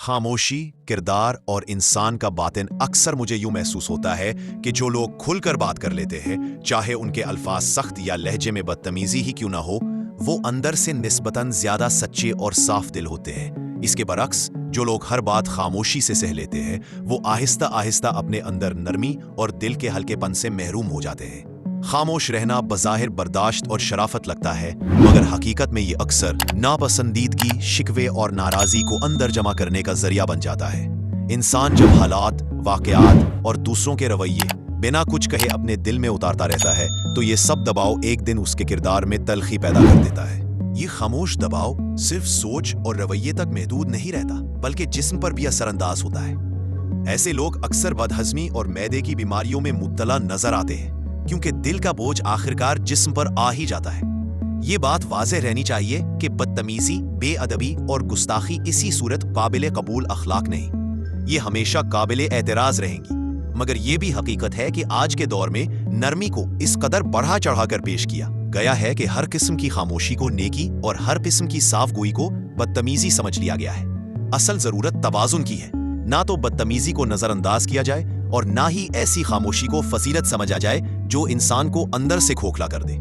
خاموشی، کردار اور انسان کا باطن اکثر مجھے یوں محسوس ہوتا ہے کہ جو لوگ کھل کر بات کر لیتے ہیں، چاہے ان کے الفاظ سخت یا لہجے میں بدتمیزی ہی کیوں نہ ہو، وہ اندر سے نسبتاً زیادہ سچے اور صاف دل ہوتے ہیں۔ اس کے برعکس جو لوگ ہر بات خاموشی سے سہ لیتے ہیں، وہ آہستہ آہستہ اپنے اندر نرمی اور دل کے ہلکے پن سے محروم ہو جاتے ہیں۔ خاموش رہنا بظاہر برداشت اور شرافت لگتا ہے، مگر حقیقت میں یہ اکثر ناپسندیدگی، شکوے اور ناراضی کو اندر جمع کرنے کا ذریعہ بن جاتا ہے۔ انسان جب حالات، واقعات اور دوسروں کے رویے بنا کچھ کہے اپنے دل میں اتارتا رہتا ہے، تو یہ سب دباؤ ایک دن اس کے کردار میں تلخی پیدا کر دیتا ہے۔ یہ خاموش دباؤ صرف سوچ اور رویے تک محدود نہیں رہتا، بلکہ جسم پر بھی اثر انداز ہوتا ہے۔ ایسے لوگ اکثر بدہضمی اور معدے کی بیماریوں میں مبتلا نظر آتے ہیں، کیونکہ دل کا بوجھ آخرکار جسم پر آ ہی جاتا ہے۔ یہ بات واضح رہنی چاہیے کہ بدتمیزی، بے ادبی اور گستاخی اسی صورت قابل قبول اخلاق نہیں، یہ ہمیشہ قابل اعتراض رہیں گی۔ مگر یہ بھی حقیقت ہے کہ آج کے دور میں نرمی کو اس قدر بڑھا چڑھا کر پیش کیا گیا ہے کہ ہر قسم کی خاموشی کو نیکی اور ہر قسم کی صاف گوئی کو بدتمیزی سمجھ لیا گیا ہے۔ اصل ضرورت توازن کی ہے، نہ تو بدتمیزی کو نظر انداز کیا جائے اور نہ ہی ایسی خاموشی کو فضیلت سمجھا جائے جو انسان کو اندر سے کھوکھلا کر دے۔